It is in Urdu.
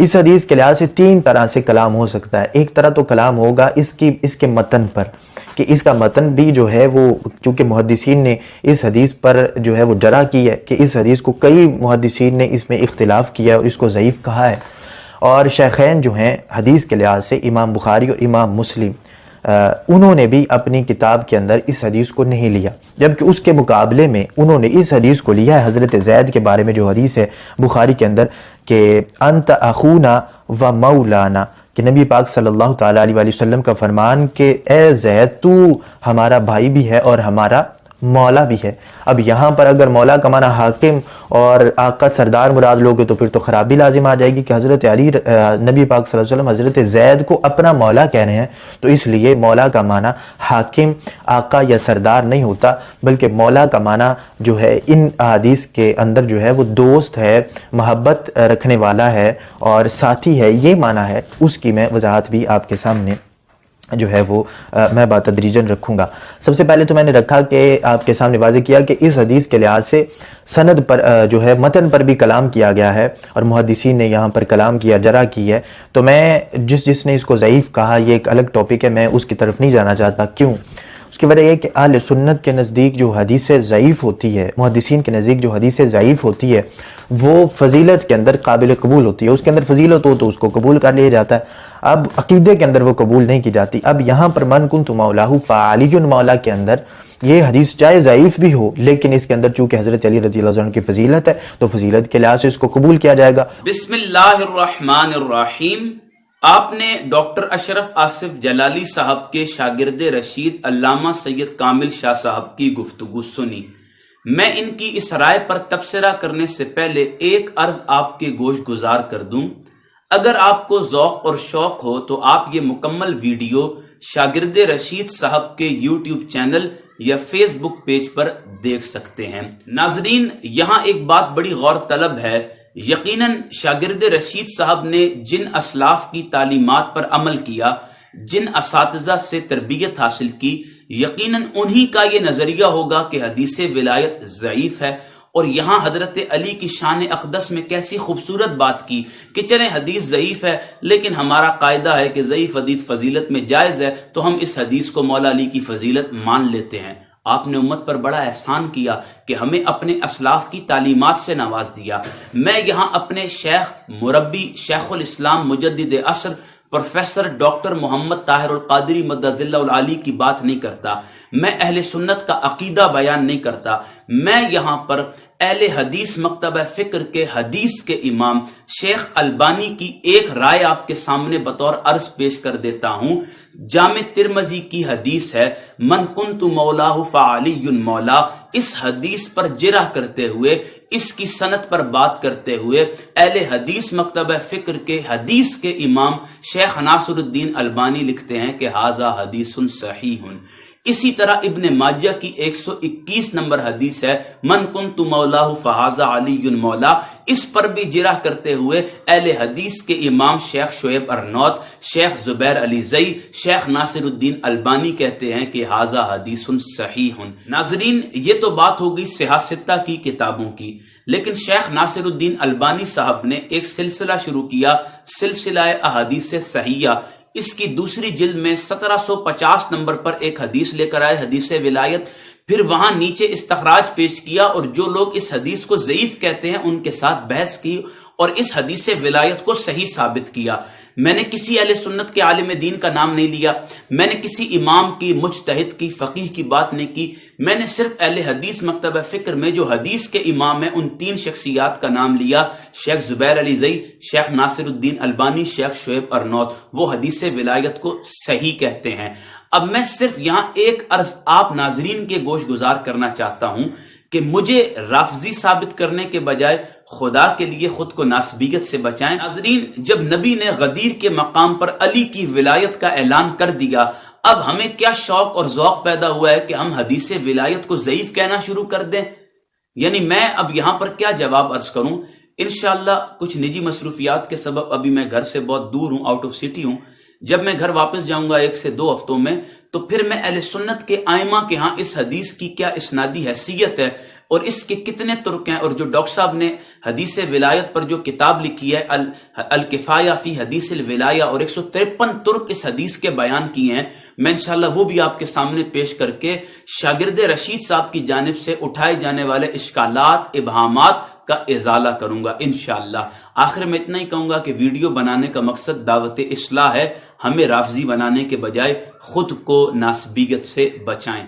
اس حدیث کے لحاظ سے تین طرح سے کلام ہو سکتا ہے۔ ایک طرح تو کلام ہوگا اس کے متن پر، کہ اس کا متن بھی جو ہے وہ، چونکہ محدثین نے اس حدیث پر جو ہے وہ جرح کی ہے کہ اس حدیث کو کئی محدثین نے اس میں اختلاف کیا ہے اور اس کو ضعیف کہا ہے، اور شیخین جو ہیں حدیث کے لحاظ سے امام بخاری اور امام مسلم انہوں نے بھی اپنی کتاب کے اندر اس حدیث کو نہیں لیا، جبکہ اس کے مقابلے میں انہوں نے اس حدیث کو لیا ہے حضرت زید کے بارے میں، جو حدیث ہے بخاری کے اندر کہ انت اخونا و مولانا، کہ نبی پاک صلی اللہ تعالیٰ علیہ وآلہ وسلم کا فرمان کہ اے زید تو ہمارا بھائی بھی ہے اور ہمارا مولا بھی ہے۔ اب یہاں پر اگر مولا کا معنی حاکم اور آقا سردار مراد لوگے تو پھر تو خرابی لازم آ جائے گی کہ حضرت علی نبی پاک صلی اللہ علیہ وسلم حضرت زید کو اپنا مولا کہہ رہے ہیں، تو اس لیے مولا کا معنی حاکم، آقا یا سردار نہیں ہوتا، بلکہ مولا کا معنی جو ہے ان احادیث کے اندر جو ہے وہ دوست ہے، محبت رکھنے والا ہے اور ساتھی ہے، یہ معنی ہے۔ اس کی میں وضاحت بھی آپ کے سامنے جو ہے وہ میں بات تدریجاً رکھوں گا۔ سب سے پہلے تو میں نے رکھا کہ آپ کے سامنے واضح کیا کہ اس حدیث کے لحاظ سے سند پر جو ہے متن پر بھی کلام کیا گیا ہے اور محدثین نے یہاں پر کلام کیا، جرح کی ہے، تو میں جس نے اس کو ضعیف کہا یہ ایک الگ ٹاپک ہے، میں اس کی طرف نہیں جانا چاہتا۔ کیوں؟ اس کی وجہ یہ کہ اہل سنت کے نزدیک جو حدیث ضعیف ہوتی ہے، محدثین کے نزدیک جو حدیث ضعیف ہوتی ہے وہ فضیلت کے اندر قابل قبول ہوتی ہے، اس کے اندر فضیلت ہو تو اس کو قبول کر لیا جاتا ہے، اب عقیدے کے اندر وہ قبول نہیں کی جاتی۔ اب یہاں پر من کنت مولاہ فعلی مولا کے اندر یہ حدیث چاہے ضعیف بھی ہو لیکن اس کے اندر چونکہ حضرت علی رضی اللہ عنہ کی فضیلت ہے تو فضیلت کے لحاظ سے اس کو قبول کیا جائے گا۔ بسم اللہ الرحمن الرحیم۔ آپ نے ڈاکٹر اشرف آصف جلالی صاحب کے شاگرد رشید علامہ سید کامل شاہ صاحب کی گفتگو سنی۔ میں ان کی اس رائے پر تبصرہ کرنے سے پہلے ایک عرض آپ کے گوش گزار کر دوں۔ اگر آپ کو ذوق اور شوق ہو تو آپ یہ مکمل ویڈیو شاگرد رشید صاحب کے یوٹیوب چینل یا فیس بک پیج پر دیکھ سکتے ہیں۔ ناظرین، یہاں ایک بات بڑی غور طلب ہے۔ یقیناً شاگرد رشید صاحب نے جن اسلاف کی تعلیمات پر عمل کیا، جن اساتذہ سے تربیت حاصل کی، یقیناً انہی کا یہ نظریہ ہوگا کہ حدیث ولایت ضعیف ہے، اور یہاں حضرت علی کی شان اقدس میں کیسی خوبصورت بات کی کہ چلیں حدیث ضعیف ہے لیکن ہمارا قاعدہ ہے کہ ضعیف حدیث فضیلت میں جائز ہے، تو ہم اس حدیث کو مولا علی کی فضیلت مان لیتے ہیں۔ آپ نے امت پر بڑا احسان کیا کہ ہمیں اپنے اسلاف کی تعلیمات سے نواز دیا۔ میں یہاں اپنے شیخ مربی شیخ الاسلام مجدد عصر پروفیسر ڈاکٹر محمد طاہر القادری مدد اللہ العالی کی بات نہیں کرتا، میں اہل سنت کا عقیدہ بیان نہیں کرتا، میں یہاں پر اہل حدیث مکتبہ فکر کے حدیث کے امام شیخ البانی کی ایک رائے آپ کے سامنے بطور عرض پیش کر دیتا ہوں۔ جامع ترمذی کی حدیث ہے من کنت مولاہ فعلی مولا، اس حدیث پر جرح کرتے ہوئے، اس کی سند پر بات کرتے ہوئے اہل حدیث مکتبہ فکر کے حدیث کے امام شیخ ناصر الدین البانی لکھتے ہیں کہ ھذا حدیث صحیح۔ اسی طرح ابن ماجہ کی 121 نمبر حدیث ہے من کنت مولاہ فھذا علی مولا، اس پر بھی جرح کرتے ہوئے اہل حدیث کے امام شیخ شعیب ارنوت، شیخ زبیر علی زئی، شیخ ناصر الدین البانی کہتے ہیں کہ ھذا حدیث صحیح۔ ناظرین، یہ تو بات ہوگی صحاح ستہ کی کتابوں کی، لیکن شیخ ناصر الدین البانی صاحب نے ایک سلسلہ شروع کیا، سلسلہ احادیث صحیحہ۔ اس کی دوسری جلد میں 1750 نمبر پر ایک حدیث لے کر آئے، حدیث ولایت، پھر وہاں نیچے استخراج پیش کیا اور جو لوگ اس حدیث کو ضعیف کہتے ہیں ان کے ساتھ بحث کی اور اس حدیث ولایت کو صحیح ثابت کیا۔ میں نے کسی اہل سنت کے عالم دین کا نام نہیں لیا، میں نے کسی امام کی، مجتہد کی، فقیہ کی بات نہیں کی، میں نے صرف اہل حدیث مکتبہ فکر میں جو حدیث کے امام ہیں ان 3 شخصیات کا نام لیا، شیخ زبیر علی زئی، شیخ ناصر الدین البانی، شیخ شعیب ارنوت، وہ حدیث ولایت کو صحیح کہتے ہیں۔ اب میں صرف یہاں ایک عرض آپ ناظرین کے گوش گزار کرنا چاہتا ہوں کہ مجھے رافضی ثابت کرنے کے بجائے خدا کے لیے خود کو ناسبیت سے بچائیں۔ ناظرین، جب نبی نے غدیر کے مقام پر علی کی ولایت کا اعلان کر دیا، اب ہمیں کیا شوق اور ذوق پیدا ہوا ہے کہ ہم حدیث ولایت کو ضعیف کہنا شروع کر دیں؟ یعنی میں اب یہاں پر کیا جواب عرض کروں؟ انشاءاللہ کچھ نجی مصروفیات کے سبب ابھی میں گھر سے بہت دور ہوں، آؤٹ آف سٹی ہوں، جب میں گھر واپس جاؤں گا 1 سے 2 ہفتوں میں تو پھر میں اہل سنت کے ائمہ کے ہاں اس حدیث کی کیا اسنادی حیثیت ہے اور اس کے کتنے ترک ہیں، اور جو ڈاکٹر صاحب نے حدیث ولایت پر جو کتاب لکھی ہے الکفایہ فی حدیث الولایہ، اور 153 ترک اس حدیث کے بیان کیے ہیں، میں انشاءاللہ وہ بھی آپ کے سامنے پیش کر کے شاگرد رشید صاحب کی جانب سے اٹھائے جانے والے اشکالات، ابہامات کا ازالہ کروں گا انشاءاللہ۔ آخر میں اتنا ہی کہوں گا کہ ویڈیو بنانے کا مقصد دعوت اصلاح ہے، ہمیں رافضی بنانے کے بجائے خود کو ناسبیت سے بچائیں۔